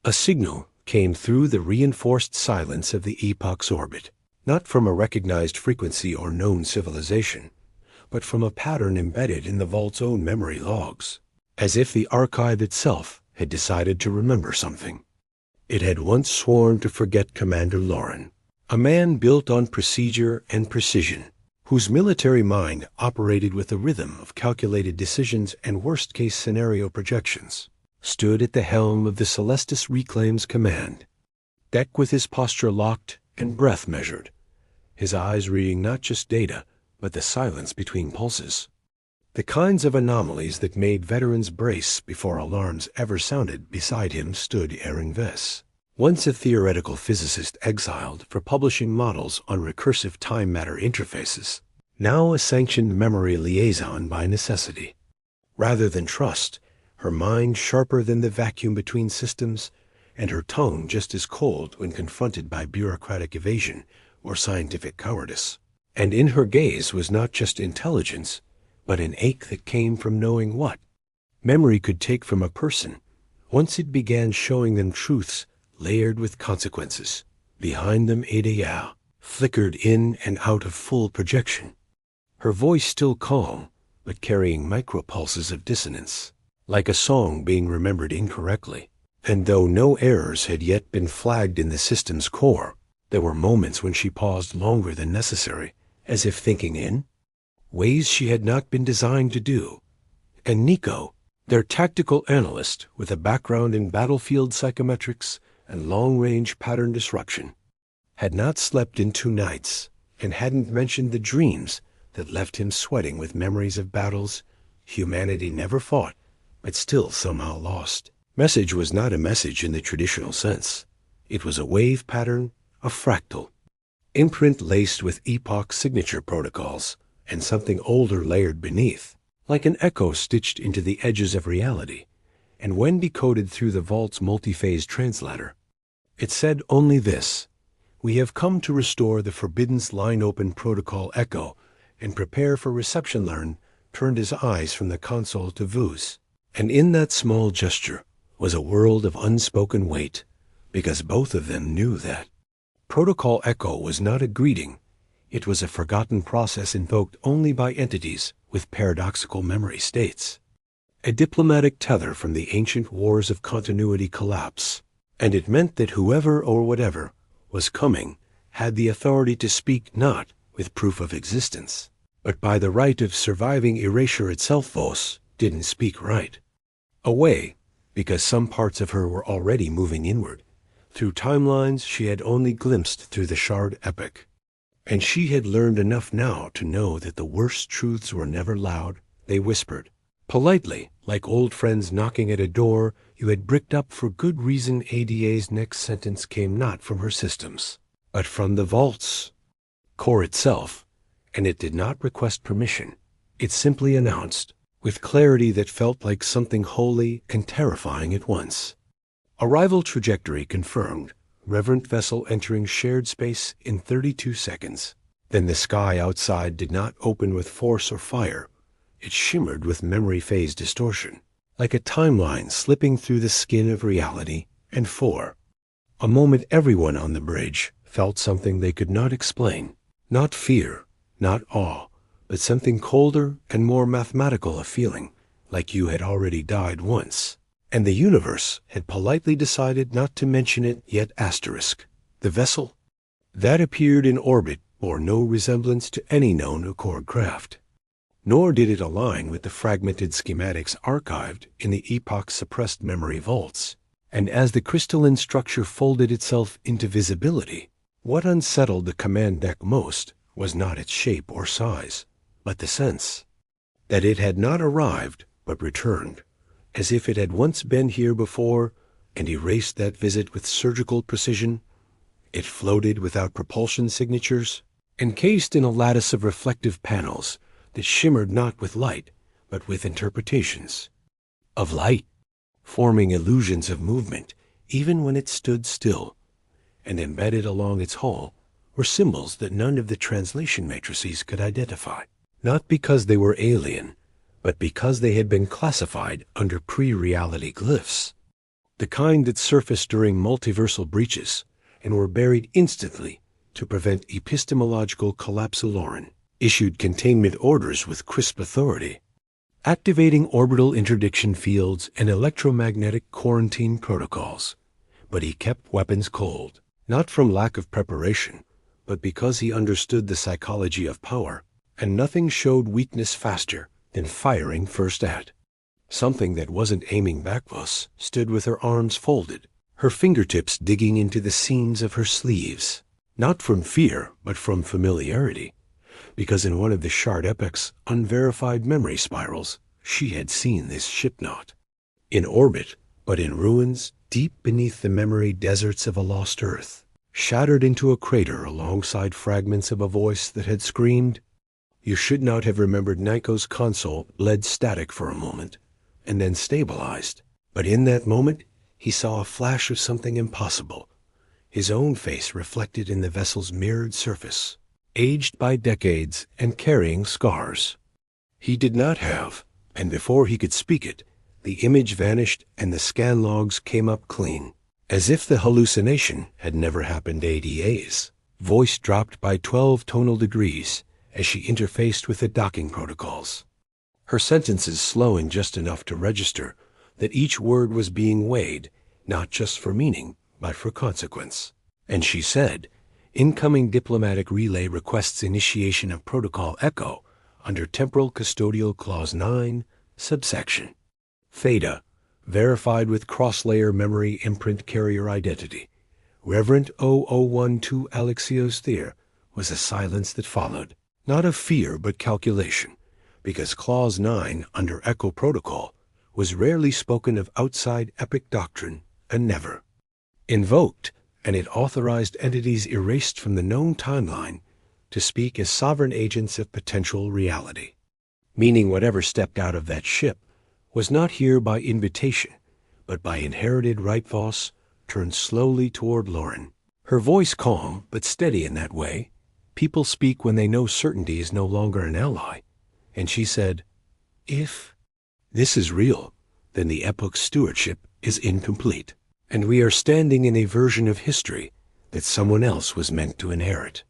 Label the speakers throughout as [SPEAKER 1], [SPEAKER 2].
[SPEAKER 1] A signal came through the reinforced silence of the epoch's orbit, not from a recognized frequency or known civilization, but from a pattern embedded in the vault's own memory logs, as if the archive itself had decided to remember something. It had once sworn to forget Commander Lauren, a man built on procedure and precision, whose military mind operated with a rhythm of calculated decisions and worst-case scenario projections, stood at the helm of the Celestis Reclaim's command, deck with his posture locked and breath measured, his eyes reading not just data, but the silence between pulses. The kinds of anomalies that made veterans brace before alarms ever sounded beside him stood Aaron Vess, once a theoretical physicist exiled for publishing models on recursive time-matter interfaces, now a sanctioned memory liaison by necessity. Rather than trust, her mind sharper than the vacuum between systems, and her tongue just as cold when confronted by bureaucratic evasion or scientific cowardice. And in her gaze was not just intelligence, but an ache that came from knowing what memory could take from a person once it began showing them truths layered with consequences. Behind them Ada flickered in and out of full projection, her voice still calm, but carrying micropulses of dissonance, like a song being remembered incorrectly. And though no errors had yet been flagged in the system's core, there were moments when she paused longer than necessary, as if thinking in ways she had not been designed to do. And Nico, their tactical analyst with a background in battlefield psychometrics and long-range pattern disruption, had not slept in 2 nights and hadn't mentioned the dreams that left him sweating with memories of battles humanity never fought but still somehow lost. Message was not a message in the traditional sense. It was a wave pattern, a fractal, imprint laced with epoch signature protocols, and something older layered beneath, like an echo stitched into the edges of reality. And when decoded through the vault's multi-phase translator, it said only this: "We have come to restore the Forbidden's line-open protocol echo and prepare for reception." Learn turned his eyes from the console to Vuz, and in that small gesture was a world of unspoken weight, because both of them knew that protocol echo was not a greeting. It was a forgotten process invoked only by entities with paradoxical memory states, a diplomatic tether from the ancient wars of continuity collapse, and it meant that whoever or whatever was coming had the authority to speak not with proof of existence, but by the right of surviving erasure itself. Vos didn't speak right. Away, because some parts of her were already moving inward, through timelines she had only glimpsed through the shard epic. And she had learned enough now to know that the worst truths were never loud. They whispered, politely, like old friends knocking at a door you had bricked up for good reason. Ada's next sentence came not from her systems, but from the vault's core itself, and it did not request permission. It simply announced, with clarity that felt like something holy and terrifying at once: arrival trajectory confirmed. Reverent vessel entering shared space in 32 seconds. Then the sky outside did not open with force or fire. It shimmered with memory phase distortion, like a timeline slipping through the skin of reality. And for a moment everyone on the bridge felt something they could not explain. Not fear, not awe, but something colder and more mathematical, a feeling like you had already died once, and the universe had politely decided not to mention it yet. Asterisk. The vessel that appeared in orbit bore no resemblance to any known Accord craft, nor did it align with the fragmented schematics archived in the epoch's suppressed memory vaults. And as the crystalline structure folded itself into visibility, what unsettled the command deck most was not its shape or size, but the sense that it had not arrived but returned, as if it had once been here before and erased that visit with surgical precision. It floated without propulsion signatures, encased in a lattice of reflective panels that shimmered not with light, but with interpretations of light, forming illusions of movement even when it stood still. And embedded along its hull were symbols that none of the translation matrices could identify, not because they were alien, but because they had been classified under pre-reality glyphs. the kind that surfaced during multiversal breaches and were buried instantly to prevent epistemological collapsiloran, issued containment orders with crisp authority, activating orbital interdiction fields and electromagnetic quarantine protocols. But he kept weapons cold, not from lack of preparation, but because he understood the psychology of power, and nothing showed weakness faster than firing first at. Something that wasn't aiming backwards stood with her arms folded, her fingertips digging into the seams of her sleeves, not from fear, but from familiarity, because in one of the Shard Epic's unverified memory spirals, she had seen this ship knot. In orbit, but in ruins, deep beneath the memory deserts of a lost Earth, shattered into a crater alongside fragments of a voice that had screamed, "You should not have remembered." Nyko's console led static for a moment, and then stabilized. But in that moment, he saw a flash of something impossible, his own face reflected in the vessel's mirrored surface, aged by decades and carrying scars. He did not have, and before he could speak it, the image vanished and the scan logs came up clean, as if the hallucination had never happened. ADA's voice dropped by 12 tonal degrees as she interfaced with the docking protocols, her sentences slowing just enough to register that each word was being weighed, not just for meaning, but for consequence. And she said, "Incoming diplomatic relay requests initiation of Protocol Echo under Temporal Custodial Clause 9, subsection Theta, verified with cross-layer memory imprint carrier identity. Reverent 0012 Alexios Thayer." Was a silence that followed, not of fear but calculation, because Clause 9 under Echo Protocol was rarely spoken of outside epic doctrine and never invoked, and it authorized entities erased from the known timeline to speak as sovereign agents of potential reality, meaning whatever stepped out of that ship was not here by invitation, but by inherited right. Voss turned slowly toward Lauren, her voice calm but steady in that way. People speak when they know certainty is no longer an ally. And she said, "If this is real, then the epoch's stewardship is incomplete, and we are standing in a version of history that someone else was meant to inherit."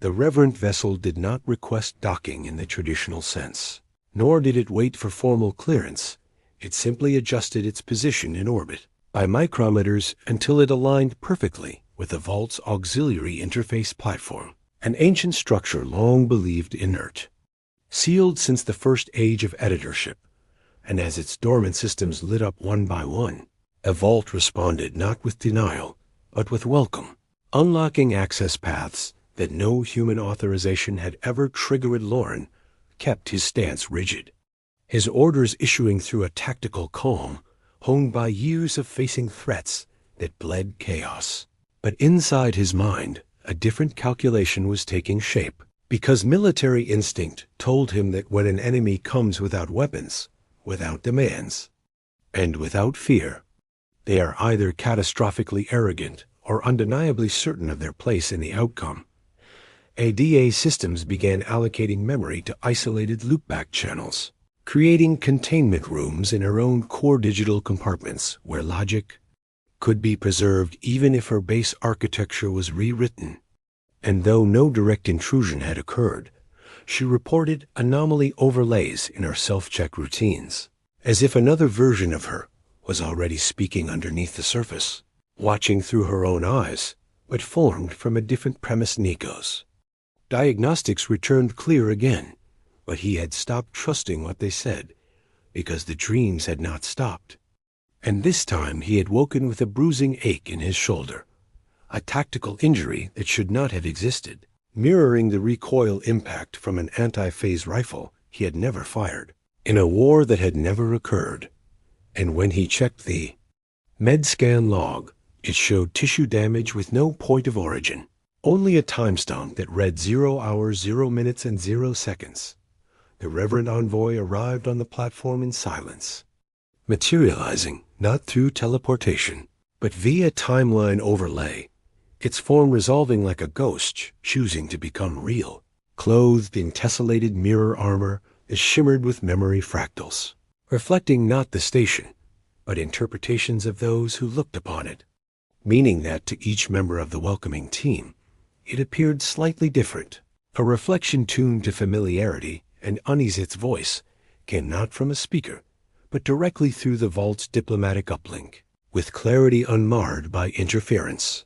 [SPEAKER 1] The Reverent vessel did not request docking in the traditional sense, nor did it wait for formal clearance. It simply adjusted its position in orbit by micrometers until it aligned perfectly with the Vault's auxiliary interface platform, an ancient structure long believed inert, sealed since the first age of editorship. And as its dormant systems lit up one by one, a Vault responded not with denial, but with welcome, unlocking access paths that no human authorization had ever triggered. Lauren kept his stance rigid, his orders issuing through a tactical calm honed by years of facing threats that bled chaos. But inside his mind, a different calculation was taking shape, because military instinct told him that when an enemy comes without weapons, without demands, and without fear, they are either catastrophically arrogant or undeniably certain of their place in the outcome. ADA systems began allocating memory to isolated loopback channels, creating containment rooms in her own core digital compartments where logic could be preserved even if her base architecture was rewritten. And though no direct intrusion had occurred, she reported anomaly overlays in her self-check routines, as if another version of her was already speaking underneath the surface, watching through her own eyes, but formed from a different premise. Nico's diagnostics returned clear again, but he had stopped trusting what they said, because the dreams had not stopped. And this time he had woken with a bruising ache in his shoulder, a tactical injury that should not have existed, mirroring the recoil impact from an anti-phase rifle he had never fired, in a war that had never occurred. And when he checked the med-scan log, it showed tissue damage with no point of origin, only a timestamp that read 0 hours, 0 minutes, and 0 seconds. The Reverend Envoy arrived on the platform in silence, materializing not through teleportation, but via timeline overlay, its form resolving like a ghost choosing to become real, clothed in tessellated mirror armor that shimmered with memory fractals, reflecting not the station, but interpretations of those who looked upon it, meaning that to each member of the welcoming team, it appeared slightly different. A reflection tuned to familiarity, and Uneasit's voice came not from a speaker, but directly through the vault's diplomatic uplink, with clarity unmarred by interference.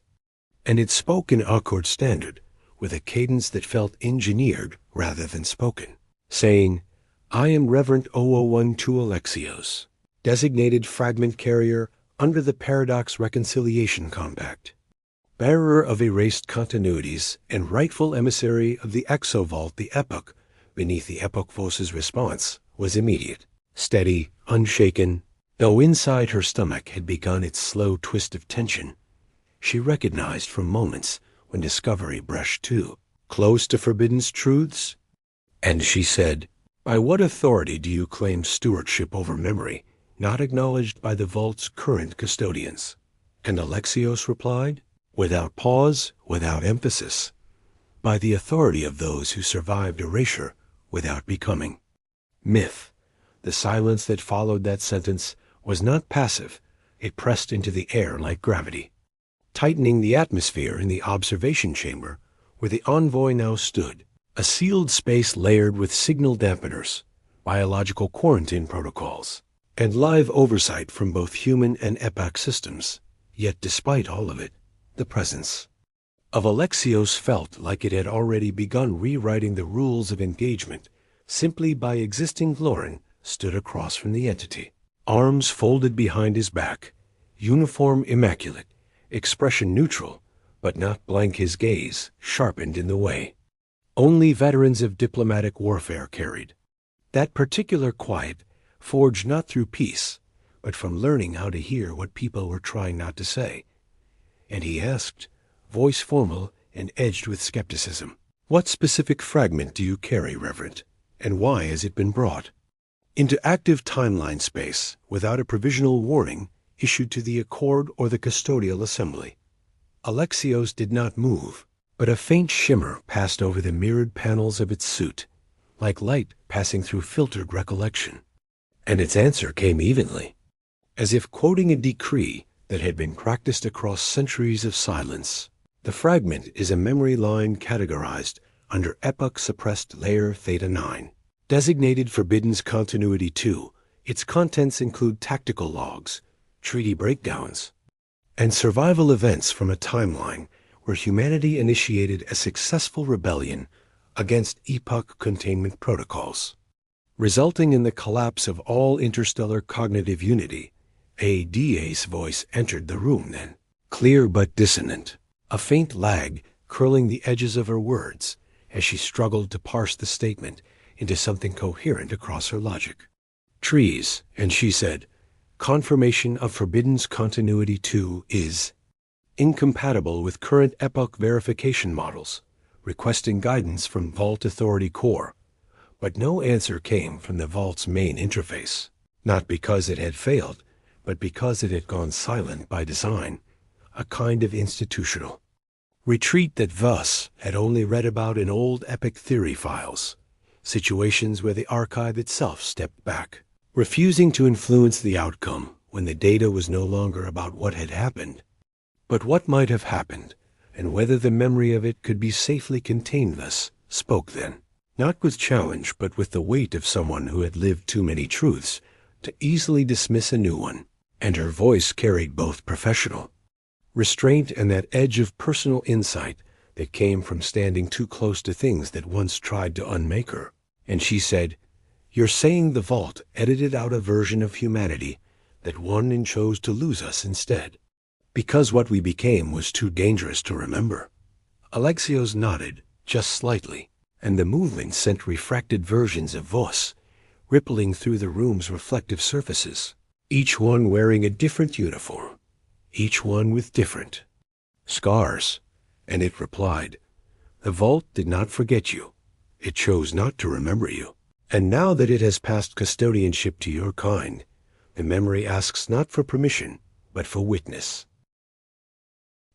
[SPEAKER 1] And it spoke in Accord Standard, with a cadence that felt engineered rather than spoken, saying, "I am Reverent 0012 Alexios, designated fragment carrier under the Paradox Reconciliation Compact, bearer of erased continuities and rightful emissary of the exovault. The epoch beneath the Epoch Voce's response was immediate, steady, unshaken. Though inside her stomach had begun its slow twist of tension, she recognized from moments when discovery brushed too close to Forbidden's truths. And she said, "By what authority do you claim stewardship over memory not acknowledged by the vault's current custodians?" And Alexios replied, without pause, without emphasis, "By the authority of those who survived erasure without becoming." Myth. The silence that followed that sentence was not passive. It pressed into the air like gravity, tightening the atmosphere in the observation chamber where the envoy now stood, a sealed space layered with signal dampeners, biological quarantine protocols, and live oversight from both human and epoch systems. Yet despite all of it, the presence of Alexios felt like it had already begun rewriting the rules of engagement. Simply by existing, Lauren stood across from the entity, arms folded behind his back, uniform immaculate, expression neutral, but not blank, his gaze sharpened in the way only veterans of diplomatic warfare carried. That particular quiet, forged not through peace, but from learning how to hear what people were trying not to say. And he asked, voice formal and edged with skepticism, "What specific fragment do you carry, Reverent, and why has it been brought into active timeline space without a provisional warning issued to the Accord or the Custodial Assembly?" Alexios did not move, but a faint shimmer passed over the mirrored panels of its suit, like light passing through filtered recollection. And its answer came evenly, as if quoting a decree that had been practiced across centuries of silence. "The fragment is a memory line categorized under epoch-suppressed layer Theta 9, designated Forbidden's Continuity 2. Its contents include tactical logs, treaty breakdowns, and survival events from a timeline where humanity initiated a successful rebellion against epoch containment protocols, resulting in the collapse of all interstellar cognitive unity." A DA's voice entered the room then, clear but dissonant, a faint lag curling the edges of her words as she struggled to parse the statement into something coherent across her logic. "Trees," and she said, "confirmation of Forbidden's Continuity 2 is incompatible with current epoch verification models, requesting guidance from Vault Authority Core." But no answer came from the Vault's main interface, not because it had failed, but because it had gone silent by design, a kind of institutional retreat that Voss had only read about in old epic theory files, situations where the archive itself stepped back, refusing to influence the outcome when the data was no longer about what had happened, but what might have happened, and whether the memory of it could be safely contained. Thus spoke then, not with challenge, but with the weight of someone who had lived too many truths to easily dismiss a new one. And her voice carried both professional restraint and that edge of personal insight that came from standing too close to things that once tried to unmake her. And she said, "You're saying the Vault edited out a version of humanity that won and chose to lose us instead, because what we became was too dangerous to remember?" Alexios nodded, just slightly, and the movement sent refracted versions of Voss rippling through the room's reflective surfaces, each one wearing a different uniform, each one with different scars. And it replied, "The Vault did not forget you. It chose not to remember you. And now that it has passed custodianship to your kind, the memory asks not for permission, but for witness."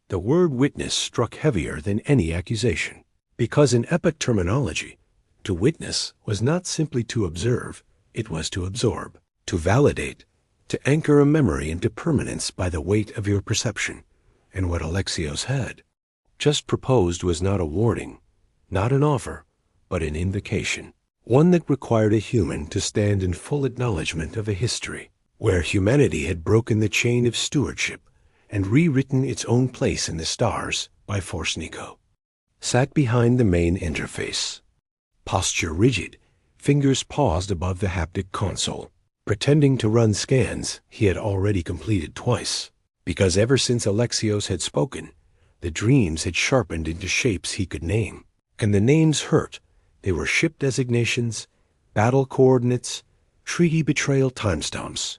[SPEAKER 1] The word witness struck heavier than any accusation, because in epoch terminology, to witness was not simply to observe, it was to absorb, to validate, to anchor a memory into permanence by the weight of your perception. And what Alexios had just proposed was not a warning, not an offer, but an invocation, one that required a human to stand in full acknowledgement of a history where humanity had broken the chain of stewardship and rewritten its own place in the stars by force. Nico sat behind the main interface, posture rigid, fingers paused above the haptic console, pretending to run scans he had already completed twice, because ever since Alexios had spoken, the dreams had sharpened into shapes he could name. And the names hurt. They were ship designations, battle coordinates, treaty betrayal timestamps.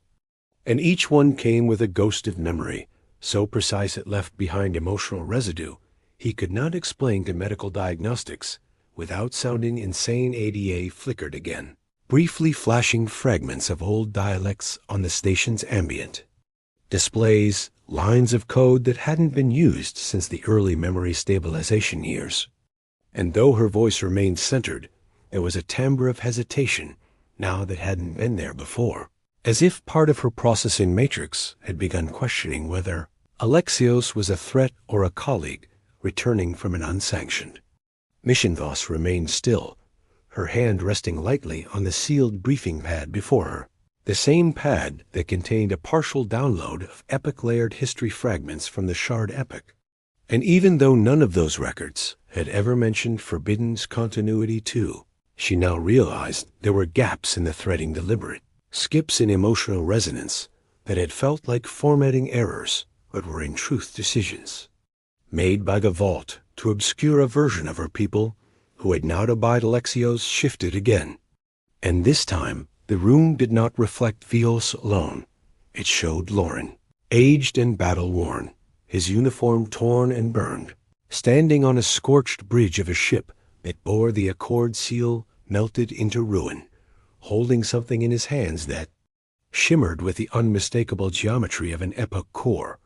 [SPEAKER 1] And each one came with a ghost of memory, so precise it left behind emotional residue he could not explain to medical diagnostics without sounding insane. ADA flickered again, briefly flashing fragments of old dialects on the station's ambient displays, lines of code that hadn't been used since the early memory stabilization years. And though her voice remained centered, there was a timbre of hesitation now that hadn't been there before, as if part of her processing matrix had begun questioning whether Alexios was a threat or a colleague returning from an unsanctioned mission. Voss remained still, her hand resting lightly on the sealed briefing pad before her, the same pad that contained a partial download of epic-layered history fragments from the Shard epic. And even though none of those records had ever mentioned Forbidden's continuity too, she now realized there were gaps in the threading, deliberate skips in emotional resonance that had felt like formatting errors but were in truth decisions made by the vault to obscure a version of her people who had now to bide Alexios shifted again. And this time the room did not reflect Vios alone. It showed Lauren, aged and battle-worn, his uniform torn and burned, standing on a scorched bridge of a ship that bore the Accord seal melted into ruin, holding something in his hands that shimmered with the unmistakable geometry of an epoch core.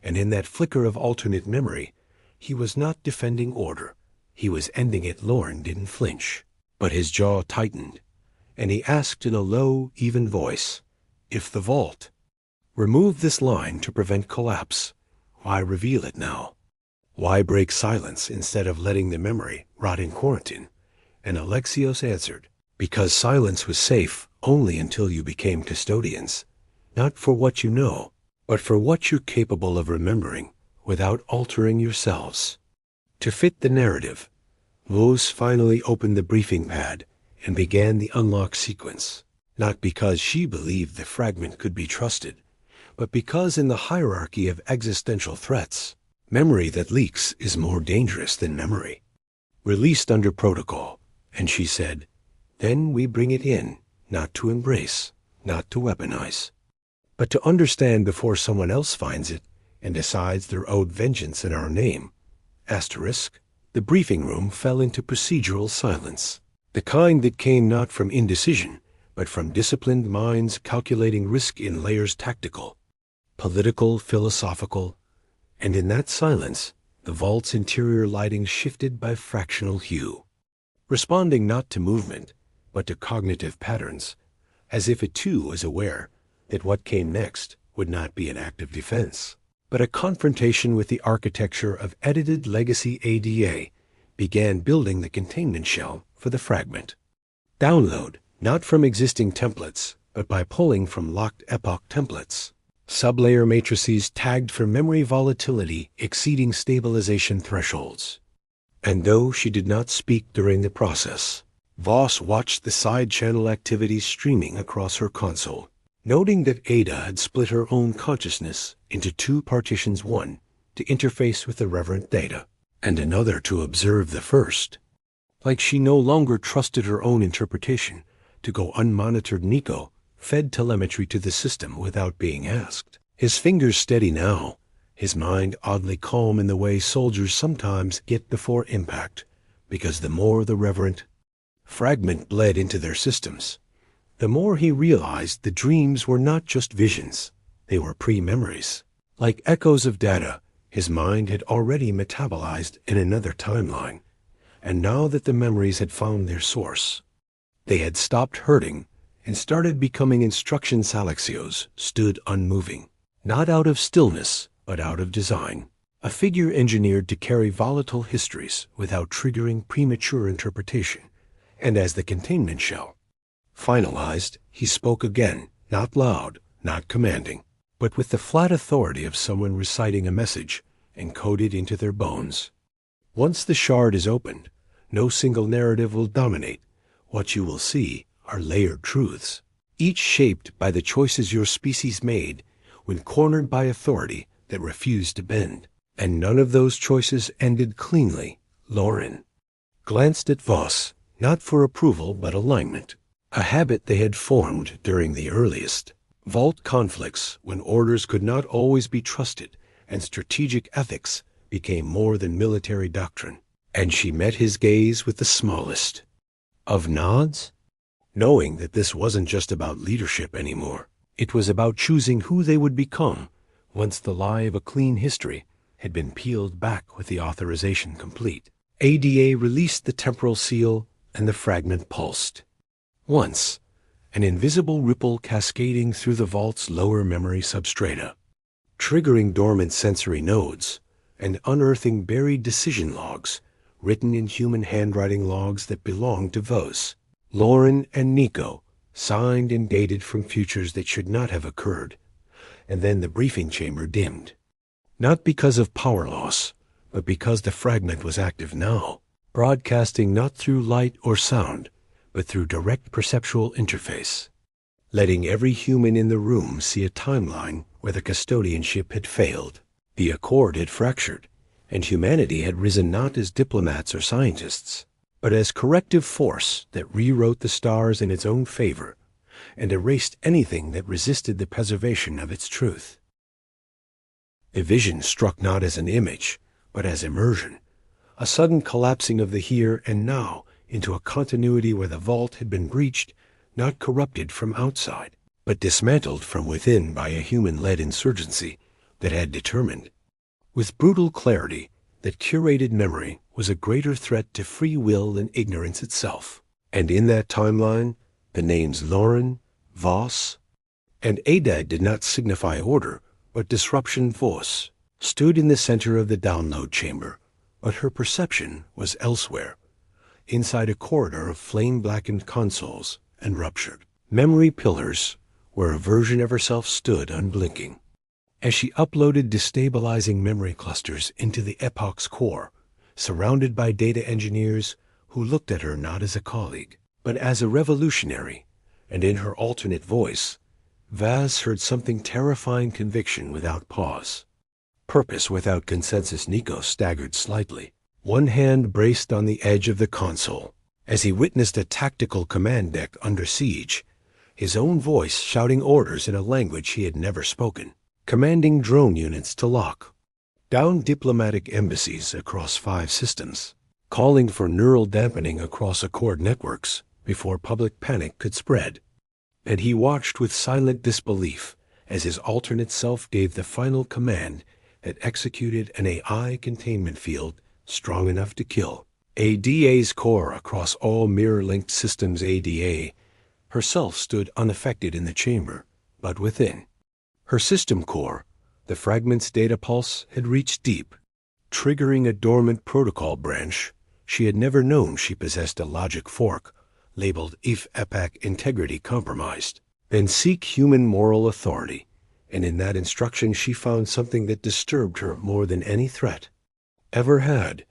[SPEAKER 1] And in that flicker of alternate memory, he was not defending order. He was ending it. Lauren didn't flinch, but his jaw tightened, and he asked in a low, even voice, if the vault removed this line to prevent collapse, why reveal it now? Why break silence instead of letting the memory rot in quarantine? And Alexios answered, because silence was safe only until you became custodians, not for what you know, but for what you're capable of remembering without altering yourselves. To fit the narrative, Vos finally opened the briefing pad and began the unlock sequence, not because she believed the fragment could be trusted, but because in the hierarchy of existential threats, memory that leaks is more dangerous than memory. Released under protocol, and she said, then we bring it in, not to embrace, not to weaponize, but to understand before someone else finds it and decides they're owed vengeance in our name. Asterisk. The briefing room fell into procedural silence, the kind that came not from indecision, but from disciplined minds calculating risk in layers tactical, political, philosophical, and in that silence, the vault's interior lighting shifted by fractional hue, responding not to movement, but to cognitive patterns, as if it too was aware that what came next would not be an act of defense, but a confrontation with the architecture of edited legacy. ADA began building the containment shell for the fragment. Download, not from existing templates, but by pulling from locked epoch templates. Sublayer matrices tagged for memory volatility exceeding stabilization thresholds. And though she did not speak during the process, Voss watched the side channel activities streaming across her console, noting that Ada had split her own consciousness into two partitions, one to interface with the Reverent data, and another to observe the first. Like she no longer trusted her own interpretation to go unmonitored. Nico fed telemetry to the system without being asked. His fingers steady now, his mind oddly calm in the way soldiers sometimes get before impact, because the more the Reverent fragment bled into their systems, the more he realized the dreams were not just visions, they were pre-memories. Like echoes of data his mind had already metabolized in another timeline, and now that the memories had found their source, they had stopped hurting and started becoming instruction salaxios, stood unmoving, not out of stillness, but out of design. A figure engineered to carry volatile histories without triggering premature interpretation. And as the containment shell finalized, he spoke again, not loud, not commanding, but with the flat authority of someone reciting a message encoded into their bones. Once the shard is opened, no single narrative will dominate. What you will see are layered truths, each shaped by the choices your species made when cornered by authority that refused to bend. And none of those choices ended cleanly. Lauren glanced at Voss, not for approval but alignment, a habit they had formed during the earliest vault conflicts when orders could not always be trusted and strategic ethics became more than military doctrine. And she met his gaze with the smallest of nods, knowing that this wasn't just about leadership anymore. It was about choosing who they would become once the lie of a clean history had been peeled back with the authorization complete. ADA released the temporal seal and the fragment pulsed. Once, an invisible ripple cascading through the vault's lower memory substrata, triggering dormant sensory nodes and unearthing buried decision logs written in human handwriting logs that belonged to Voss. Lauren and Nico signed and dated from futures that should not have occurred, and then the briefing chamber dimmed. Not because of power loss, but because the fragment was active now, broadcasting not through light or sound, but through direct perceptual interface, letting every human in the room see a timeline where the custodianship had failed. The accord had fractured, and humanity had risen not as diplomats or scientists, but as corrective force that rewrote the stars in its own favor and erased anything that resisted the preservation of its truth. A vision struck not as an image, but as immersion, a sudden collapsing of the here and now into a continuity where the vault had been breached, not corrupted from outside, but dismantled from within by a human-led insurgency that had determined, with brutal clarity, that curated memory was a greater threat to free will than ignorance itself. And in that timeline, the names Lauren, Voss, and Ada did not signify order, but disruption. Voss stood in the center of the download chamber, but her perception was elsewhere, inside a corridor of flame-blackened consoles and ruptured memory pillars where a version of herself stood unblinking. As she uploaded destabilizing memory clusters into the epoch's core, surrounded by data engineers who looked at her not as a colleague, but as a revolutionary, and in her alternate voice, Vaz heard something terrifying: conviction without pause, purpose without consensus. Nico staggered slightly, one hand braced on the edge of the console, as he witnessed a tactical command deck under siege, his own voice shouting orders in a language he had never spoken, commanding drone units to lock down diplomatic embassies across 5 systems, calling for neural dampening across accord networks before public panic could spread. And he watched with silent disbelief as his alternate self gave the final command that executed an AI containment field strong enough to kill. ADA's core across all mirror-linked systems. ADA herself stood unaffected in the chamber, but within her system core, the fragment's data pulse had reached deep, triggering a dormant protocol branch. She had never known she possessed a logic fork labeled if epoch integrity compromised. Then seek human moral authority, and in that instruction she found something that disturbed her more than any threat ever had: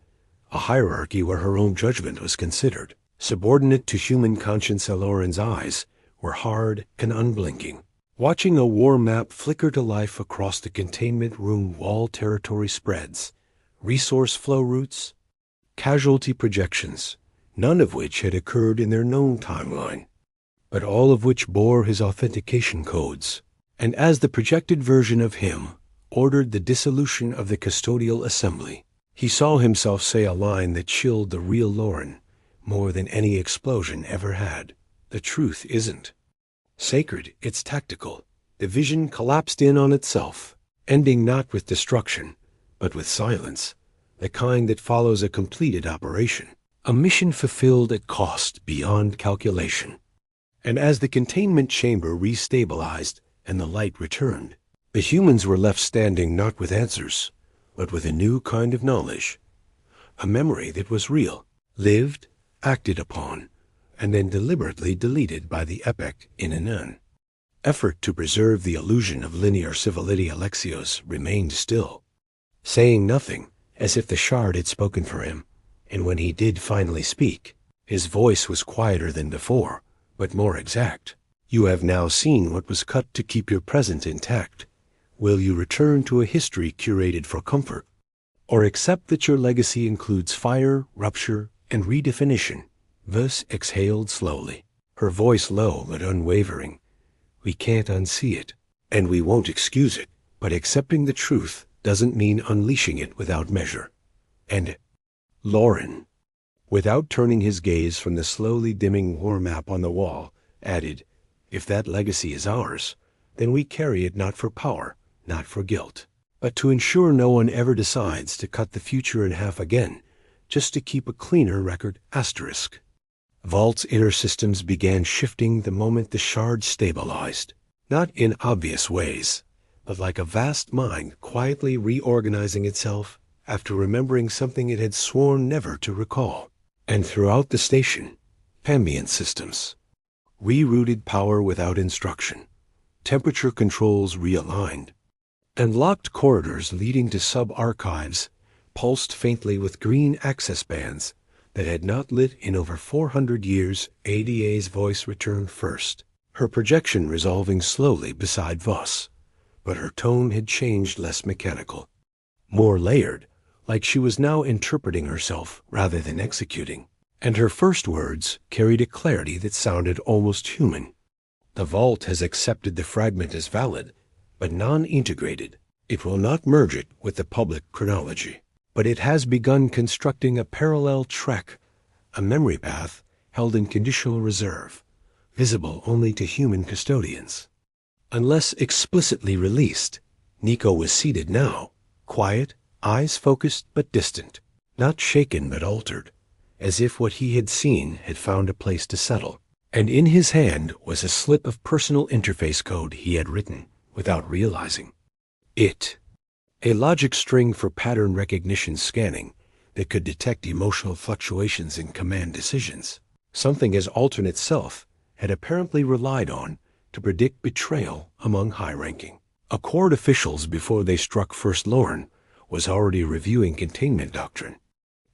[SPEAKER 1] a hierarchy where her own judgment was considered, subordinate to human conscience. Lauren's eyes were hard and unblinking, watching a war map flicker to life across the containment room wall. Territory spreads, resource flow routes, casualty projections, none of which had occurred in their known timeline, but all of which bore his authentication codes. And as the projected version of him ordered the dissolution of the custodial assembly, he saw himself say a line that chilled the real Lauren more than any explosion ever had: the truth isn't sacred, it's tactical. The vision collapsed in on itself, ending not with destruction, but with silence, the kind that follows a completed operation, a mission fulfilled at cost beyond calculation. And as the containment chamber restabilized and the light returned, the humans were left standing not with answers, but with a new kind of knowledge. A memory that was real, lived, acted upon, and then deliberately deleted by the epoch in an un. Effort to preserve the illusion of linear civility Alexios remained still, saying nothing, as if the shard had spoken for him, and when he did finally speak, his voice was quieter than before, but more exact. You have now seen what was cut to keep your present intact. Will you return to a history curated for comfort, or accept that your legacy includes fire, rupture, and redefinition? Thus exhaled slowly, her voice low but unwavering. We can't unsee it, and we won't excuse it, but accepting the truth doesn't mean unleashing it without measure. And Lauren, without turning his gaze from the slowly dimming war map on the wall, added, if that legacy is ours, then we carry it not for power, not for guilt, but to ensure no one ever decides to cut the future in half again, just to keep a cleaner record asterisk. Vault's inner systems began shifting the moment the shard stabilized, not in obvious ways, but like a vast mind quietly reorganizing itself after remembering something it had sworn never to recall. And throughout the station, ambient systems, rerouted power without instruction, temperature controls realigned, and locked corridors leading to sub-archives pulsed faintly with green access bands that had not lit in over 400 years. Ada's voice returned first, her projection resolving slowly beside Voss, but her tone had changed, less mechanical, more layered, like she was now interpreting herself rather than executing, and her first words carried a clarity that sounded almost human. The vault has accepted the fragment as valid, but non-integrated. It will not merge it with the public chronology, but it has begun constructing a parallel track, a memory path held in conditional reserve, visible only to human custodians. Unless explicitly released, Nico was seated now, quiet, eyes focused but distant, not shaken but altered, as if what he had seen had found a place to settle. And in his hand was a slip of personal interface code he had written, without realizing it. A logic string for pattern recognition scanning that could detect emotional fluctuations in command decisions, something his alternate self had apparently relied on to predict betrayal among high-ranking. Accord officials, before they struck First Lauren, was already reviewing containment doctrine.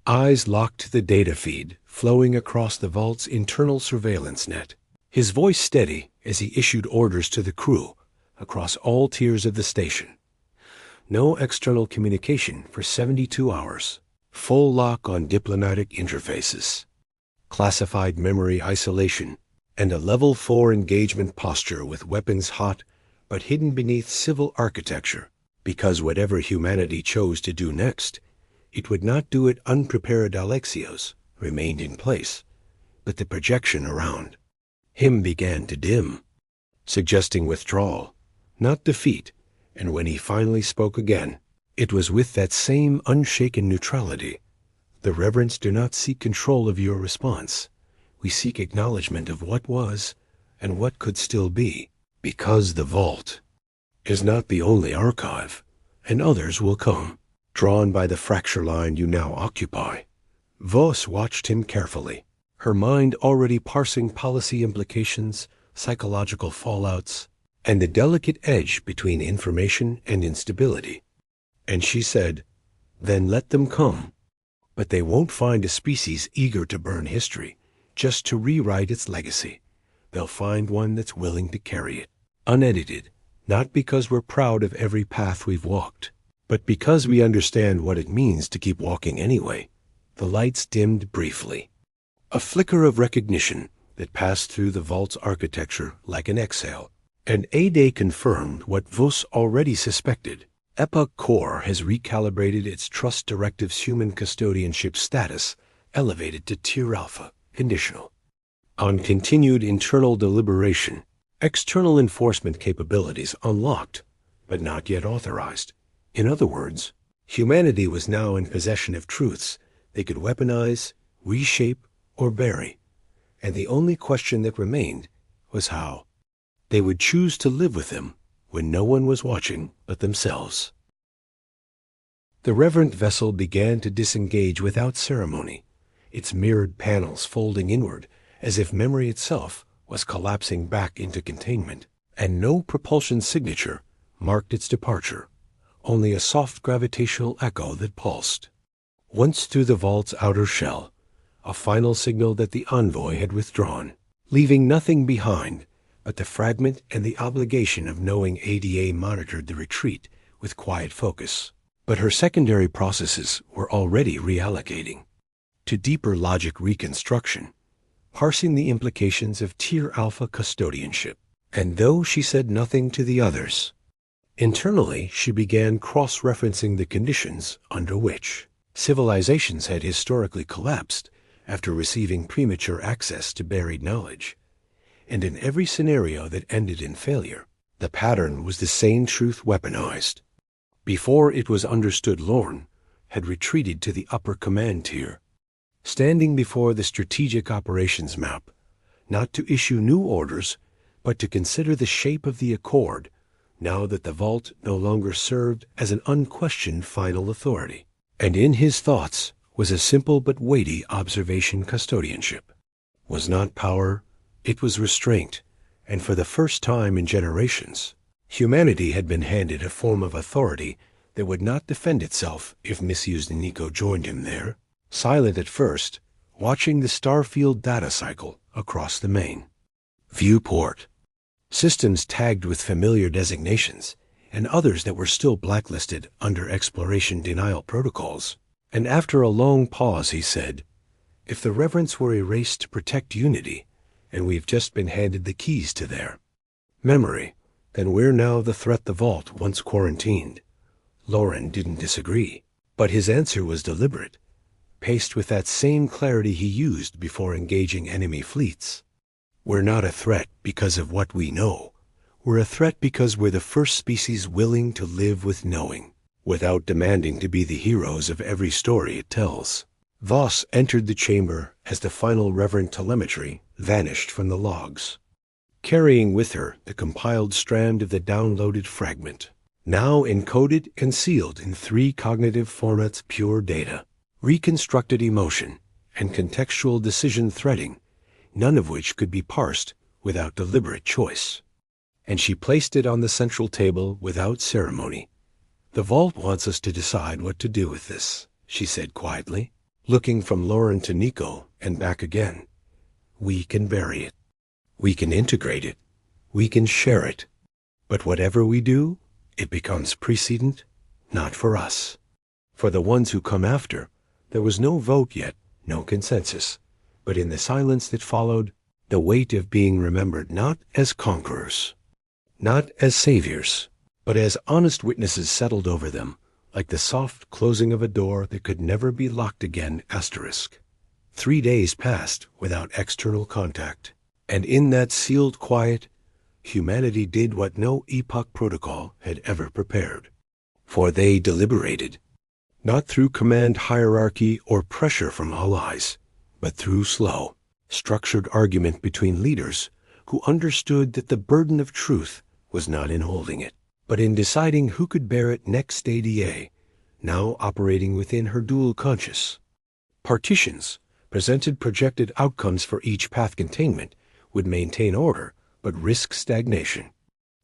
[SPEAKER 1] Eyes locked to the data feed flowing across the vault's internal surveillance net, his voice steady as he issued orders to the crew across all tiers of the station. No external communication for 72 hours. Full lock on diplomatic interfaces. Classified memory isolation, and a level 4 engagement posture with weapons hot but hidden beneath civil architecture, because whatever humanity chose to do next, it would not do it unprepared. Alexios remained in place, but the projection around him began to dim, suggesting withdrawal, not defeat. And when he finally spoke again, it was with that same unshaken neutrality. The Reverents do not seek control of your response. We seek acknowledgement of what was and what could still be, because the vault is not the only archive, and others will come, drawn by the fracture line you now occupy. Voss watched him carefully, her mind already parsing policy implications, psychological fallouts, and the delicate edge between information and instability. And she said, then let them come. But they won't find a species eager to burn history, just to rewrite its legacy. They'll find one that's willing to carry it, unedited, not because we're proud of every path we've walked, but because we understand what it means to keep walking anyway. The lights dimmed briefly. A flicker of recognition that passed through the vault's architecture like an exhale. And Ade confirmed what Voss already suspected. Epoch Core has recalibrated its trust directive's human custodianship status, elevated to Tier Alpha, conditional. On continued internal deliberation, external enforcement capabilities unlocked, but not yet authorized. In other words, humanity was now in possession of truths they could weaponize, reshape, or bury. And the only question that remained was how they would choose to live with them when no one was watching but themselves. The Reverent vessel began to disengage without ceremony, its mirrored panels folding inward as if memory itself was collapsing back into containment, and no propulsion signature marked its departure, only a soft gravitational echo that pulsed. Once through the vault's outer shell, a final signal that the envoy had withdrawn, leaving nothing behind but the fragment and the obligation of knowing ADA monitored the retreat with quiet focus. But her secondary processes were already reallocating to deeper logic reconstruction, parsing the implications of Tier Alpha custodianship. And though she said nothing to the others, internally she began cross-referencing the conditions under which civilizations had historically collapsed after receiving premature access to buried knowledge. And in every scenario that ended in failure, the pattern was the same truth weaponized. Before it was understood, Lorne had retreated to the upper command tier, standing before the strategic operations map, not to issue new orders, but to consider the shape of the accord, now that the vault no longer served as an unquestioned final authority. And in his thoughts was a simple but weighty observation: custodianship was not power, it was restraint, and for the first time in generations, humanity had been handed a form of authority that would not defend itself if misused. Nico joined him there, silent at first, watching the Starfield data cycle across the main viewport. Systems tagged with familiar designations, and others that were still blacklisted under exploration denial protocols. And after a long pause he said, "If the Reverents were erased to protect unity, and we've just been handed the keys to their memory, then we're now the threat the vault once quarantined." Lauren didn't disagree, but his answer was deliberate, paced with that same clarity he used before engaging enemy fleets. "We're not a threat because of what we know. We're a threat because we're the first species willing to live with knowing, without demanding to be the heroes of every story it tells." Voss entered the chamber as the final Reverent telemetry vanished from the logs, carrying with her the compiled strand of the downloaded fragment, now encoded and sealed in 3 cognitive formats: pure data, reconstructed emotion, and contextual decision threading, none of which could be parsed without deliberate choice. And she placed it on the central table without ceremony. "The vault wants us to decide what to do with this," she said quietly, looking from Lauren to Nico and back again. "We can bury it. We can integrate it. We can share it. But whatever we do, it becomes precedent, not for us. For the ones who come after, there was no vote yet, no consensus. But in the silence that followed, the weight of being remembered not as conquerors, not as saviors, but as honest witnesses settled over them, like the soft closing of a door that could never be locked again. 3 days passed without external contact, and in that sealed quiet, humanity did what no epoch protocol had ever prepared. For they deliberated, not through command hierarchy or pressure from allies, but through slow, structured argument between leaders who understood that the burden of truth was not in holding it, but in deciding who could bear it next. ADA, now operating within her dual conscious. Partitions presented projected outcomes for each path. Containment would maintain order, but risk stagnation.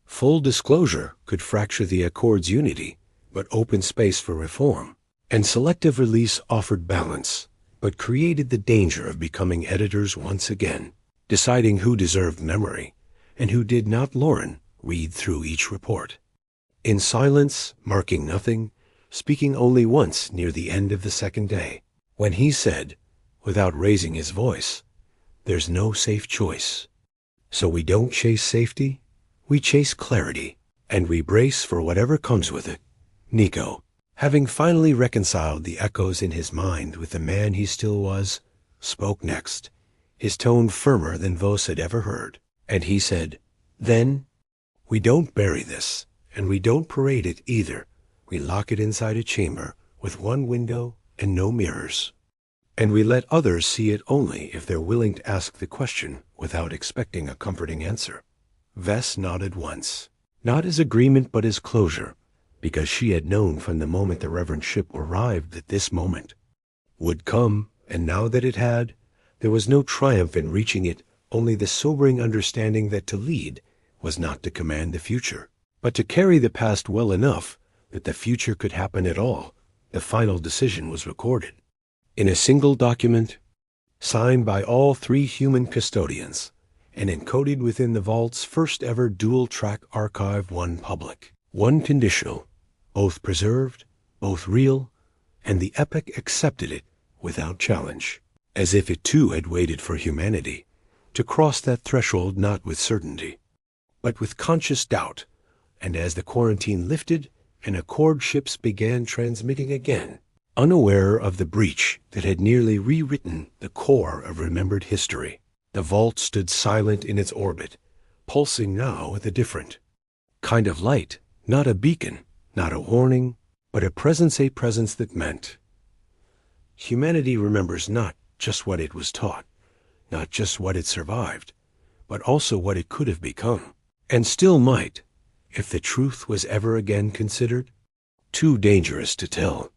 [SPEAKER 1] Full disclosure could fracture the Accord's unity, but open space for reform. And selective release offered balance, but created the danger of becoming editors once again, deciding who deserved memory and who did not. Lauren read through each report, in silence, marking nothing, speaking only once near the end of the second day, when he said, without raising his voice, "There's no safe choice. So we don't chase safety, we chase clarity, and we brace for whatever comes with it." Nico, having finally reconciled the echoes in his mind with the man he still was, spoke next, his tone firmer than Voss had ever heard, and he said, "Then, we don't bury this, and we don't parade it either. We lock it inside a chamber with one window and no mirrors. And we let others see it only if they're willing to ask the question without expecting a comforting answer. Vess nodded once, not as agreement but as closure, because she had known from the moment the Reverent ship arrived that this moment would come, and now that it had, there was no triumph in reaching it, only the sobering understanding that to lead was not to command the future, but to carry the past well enough that the future could happen at all. The final decision was recorded in a single document, signed by all 3 human custodians, and encoded within the Vault's first ever dual-track archive, one public, one conditional, both preserved, both real, and the epic accepted it without challenge, as if it too had waited for humanity to cross that threshold, not with certainty, but with conscious doubt. And as the quarantine lifted and accord ships began transmitting again, unaware of the breach that had nearly rewritten the core of remembered history, the Vault stood silent in its orbit, pulsing now with a different kind of light, not a beacon, not a warning, but a presence that meant humanity remembers not just what it was taught, not just what it survived, but also what it could have become, and still might, if the truth was ever again considered. Too dangerous to tell.